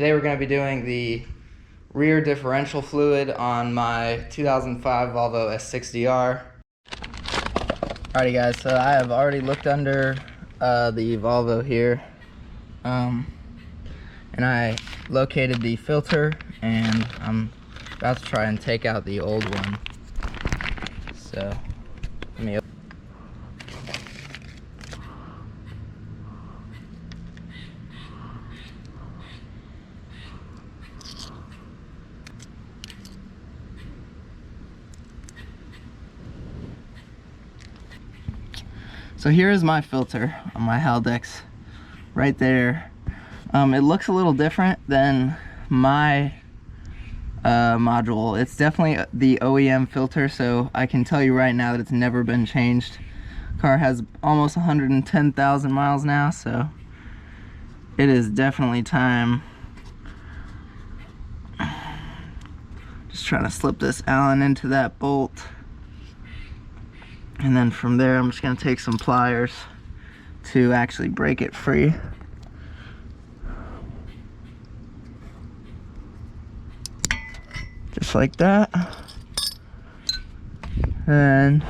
Today we're going to be doing the rear differential fluid on my 2005 Volvo S60R. Alrighty guys, so I have already looked under the Volvo here, and I located the filter, and I'm about to try and take out the old one. So let me So here is my filter on my Haldex right there. It looks a little different than my module. It's definitely the OEM filter, so I can tell you right now that it's never been changed. Car has almost 110,000 miles now, so it is definitely time. Just trying to slip this Allen into that bolt. And then from there, I'm just going to take some pliers to actually break it free. Just like that. And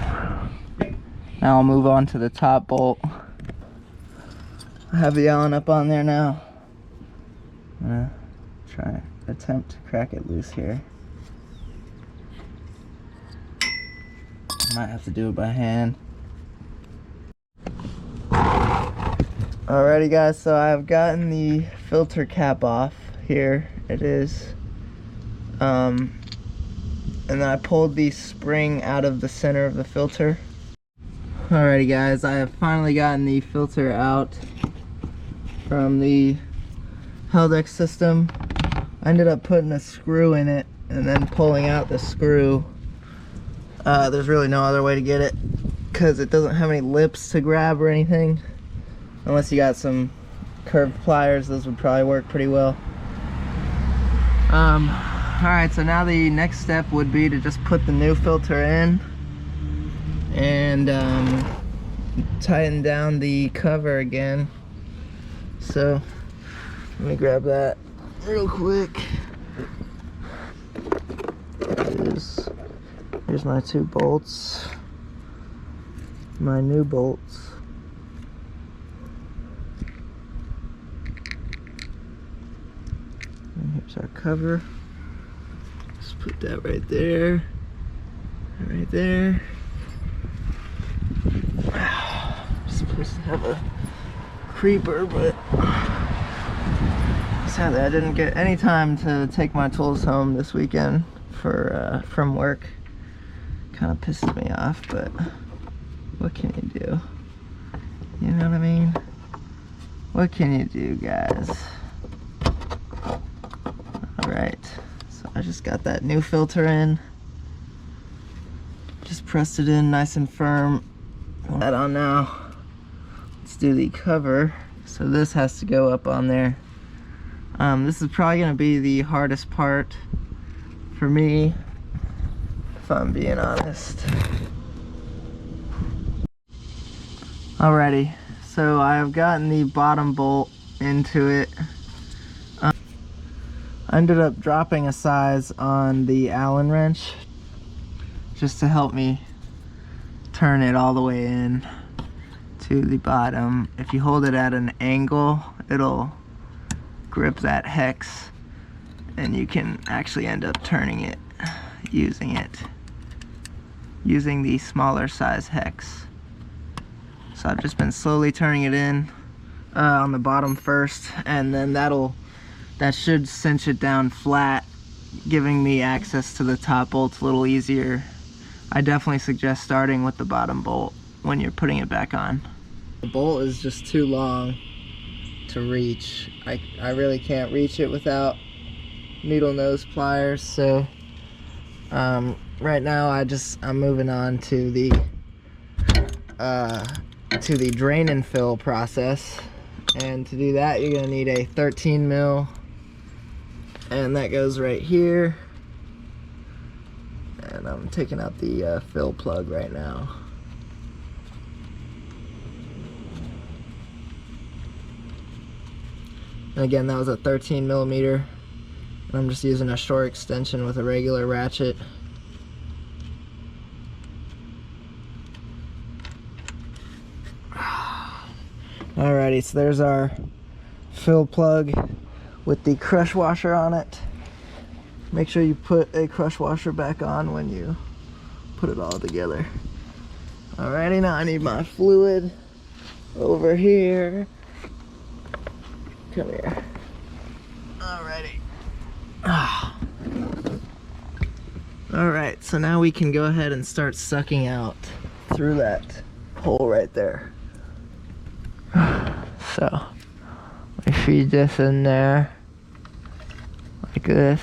now I'll move on to the top bolt. I have the Allen up on there now. I'm going to try attempt to crack it loose here. Might have to do it by hand. Alrighty guys, so I've gotten the filter cap off. Here it is. And then I pulled the spring out of the center of the filter. Alrighty guys, I have finally gotten the filter out from the Haldex system. I ended up putting a screw in it and then pulling out the screw. There's really no other way to get it because it doesn't have any lips to grab or anything. Unless you got some curved pliers, those would probably work pretty well. Alright, so now the next step would be to just put the new filter in and tighten down the cover again. So let me grab that real quick. Here's my two bolts, my new bolts. And here's our cover. Just put that right there, right there. Supposed to have a creeper, but sadly I didn't get any time to take my tools home this weekend from work. Kind of pisses me off, but what can you do? You know what I mean? What can you do, guys? Alright, so I just got that new filter in. Just pressed it in nice and firm. Put that on now. Let's do the cover. So this has to go up on there. This is probably going to be the hardest part for me, if I'm being honest. Alrighty, so I've gotten the bottom bolt into it. I ended up dropping a size on the Allen wrench just to help me turn it all the way in to the bottom. If you hold it at an angle, it'll grip that hex and you can actually end up turning it using the smaller size hex. So I've just been slowly turning it in on the bottom first, and then that should cinch it down flat, giving me access to the top bolts a little easier. I definitely suggest starting with the bottom bolt when you're putting it back on. The bolt is just too long to reach. I really can't reach it without needle nose pliers, so right now I'm moving on to the drain and fill process. And to do that, you're gonna need a 13 mil, and that goes right here. And I'm taking out the fill plug right now. And again, that was a 13 millimeter. And I'm just using a short extension with a regular ratchet. Alrighty, so there's our fill plug with the crush washer on it. Make sure you put a crush washer back on when you put it all together. Alrighty, now I need my fluid over here. Come here. Alrighty. Alright, so now we can go ahead and start sucking out through that hole right there. So, we feed this in there like this.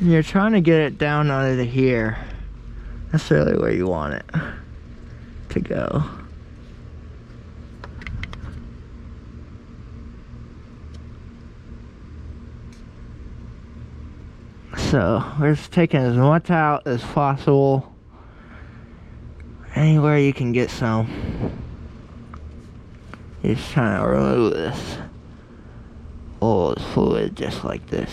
You're trying to get it down under here. That's really where you want it to go. So we're just taking as much out as possible. Anywhere you can get some. You're just trying to remove this old fluid just like this.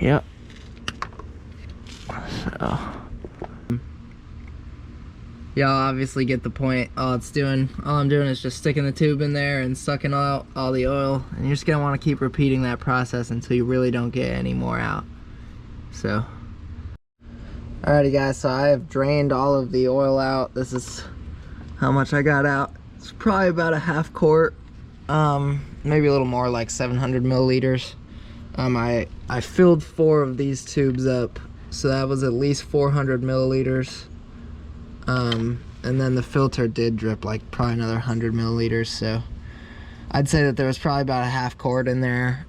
Yep. So y'all obviously get the point. All I'm doing is just sticking the tube in there and sucking out all the oil, and you're just gonna want to keep repeating that process until you really don't get any more out. So alrighty guys, so I have drained all of the oil out. This is how much I got out. It's probably about a half quart, maybe a little more, like 700 milliliters. I filled 4 of these tubes up, so that was at least 400 milliliters. And then the filter did drip like probably another 100 milliliters, so I'd say that there was probably about a half quart in there.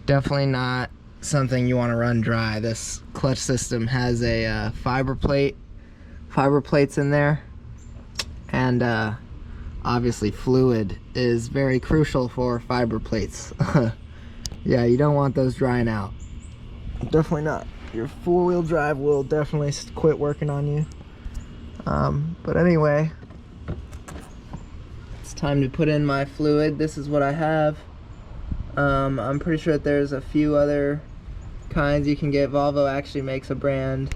Definitely not something you want to run dry. This clutch system has a fiber plates in there, and obviously fluid is very crucial for fiber plates. Yeah, you don't want those drying out. Definitely not. Your 4-wheel drive will definitely quit working on you. But anyway, it's time to put in my fluid. This is what I have. I'm pretty sure that there's a few other kinds you can get. Volvo actually makes a brand.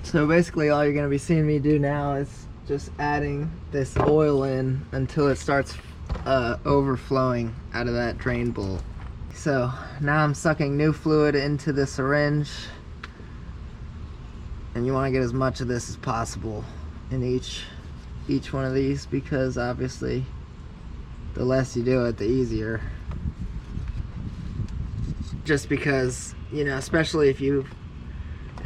So basically all you're going to be seeing me do now is just adding this oil in until it starts overflowing out of that drain bolt. So now I'm sucking new fluid into the syringe, and you want to get as much of this as possible in each one of these, because obviously the less you do it, the easier. Just because, you know, especially if you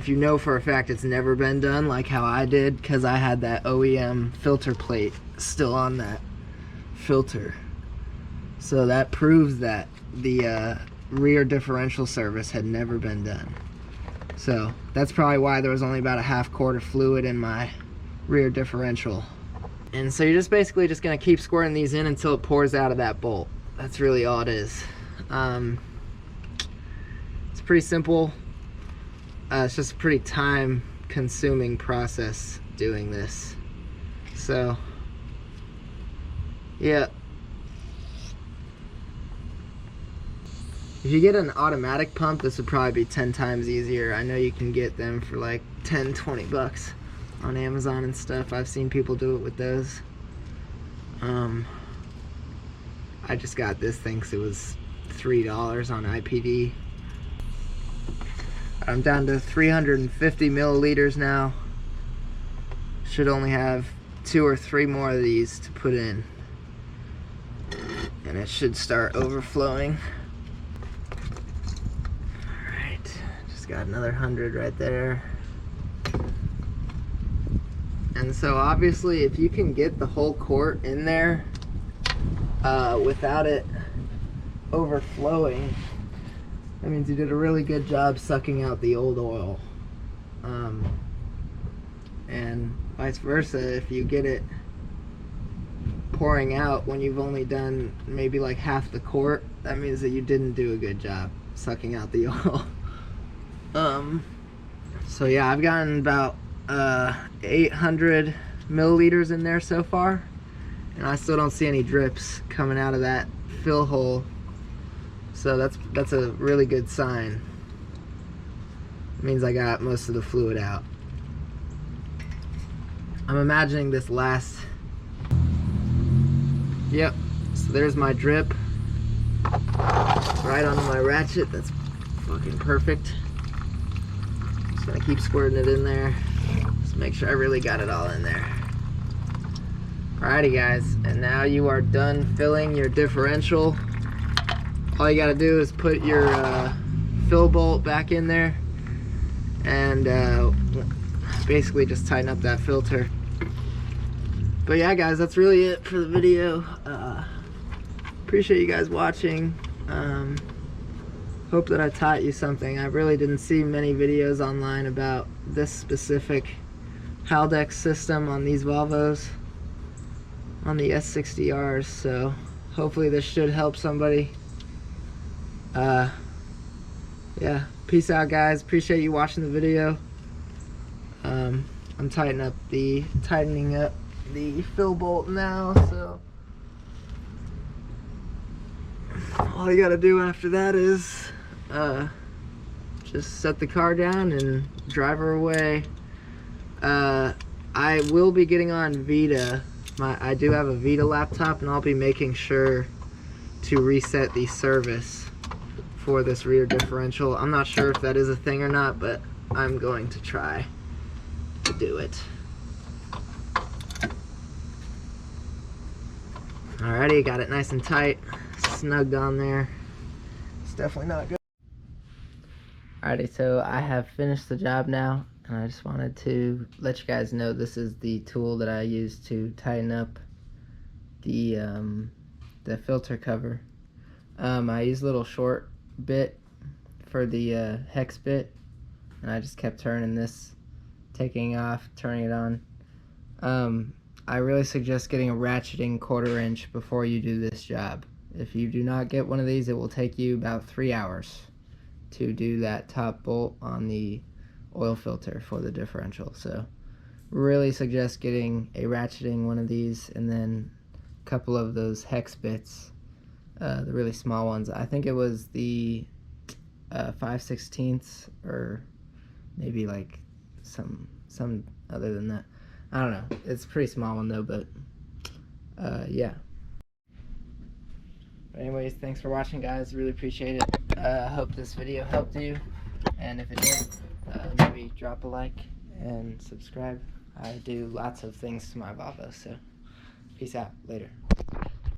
know for a fact it's never been done, like how I did, because I had that OEM filter plate still on that filter. So that proves that the rear differential service had never been done. So that's probably why there was only about a half quart of fluid in my rear differential. And so you're just basically just gonna keep squirting these in until it pours out of that bolt. That's really all it is. It's pretty simple. It's just a pretty time consuming process doing this. So yeah. If you get an automatic pump, this would probably be 10 times easier. I know you can get them for like 10, 20 bucks on Amazon and stuff. I've seen people do it with those. I just got this thing because it was $3 on IPD. I'm down to 350 milliliters now. Should only have 2 or 3 more of these to put in, and it should start overflowing. Alright, just got another 100 right there. And so obviously if you can get the whole quart in there without it overflowing, that means you did a really good job sucking out the old oil. And vice versa, if you get it pouring out when you've only done maybe like half the quart, that means that you didn't do a good job sucking out the oil. So yeah, I've gotten about 800 milliliters in there so far, and I still don't see any drips coming out of that fill hole, so that's a really good sign. It means I got most of the fluid out. I'm imagining this last, yep, so there's my drip right onto my ratchet. That's fucking perfect. Just gonna keep squirting it in there. Just make sure I really got it all in there. Alrighty guys, and now you are done filling your differential. All you gotta do is put your fill bolt back in there and basically just tighten up that filter. But yeah guys, that's really it for the video. Appreciate you guys watching. Hope that I taught you something. I really didn't see many videos online about this specific Haldex system on these Volvos, on the S60Rs, so hopefully this should help somebody. Yeah, peace out guys, appreciate you watching the video. I'm tightening up the fill bolt now, so all you gotta do after that is just set the car down and drive her away. I will be getting on Vita. I do have a Vita laptop, and I'll be making sure to reset the service for this rear differential. I'm not sure if that is a thing or not, but I'm going to try to do it. Alrighty, got it nice and tight, snugged on there. It's definitely not good. Alrighty, so I have finished the job now, and I just wanted to let you guys know this is the tool that I use to tighten up the filter cover. I use a little short bit for the hex bit, and I just kept turning this, taking off, turning it on. I really suggest getting a ratcheting 1/4 inch before you do this job. If you do not get one of these, it will take you about 3 hours to do that top bolt on the oil filter for the differential. So really suggest getting a ratcheting one of these, and then a couple of those hex bits, the really small ones. I think it was the 5/16, or maybe like some other than that. I don't know. It's a pretty small one though, but yeah. But anyways, thanks for watching guys, really appreciate it. I hope this video helped you, and if it did, maybe drop a like and subscribe. I do lots of things to my Volvo, so peace out, later.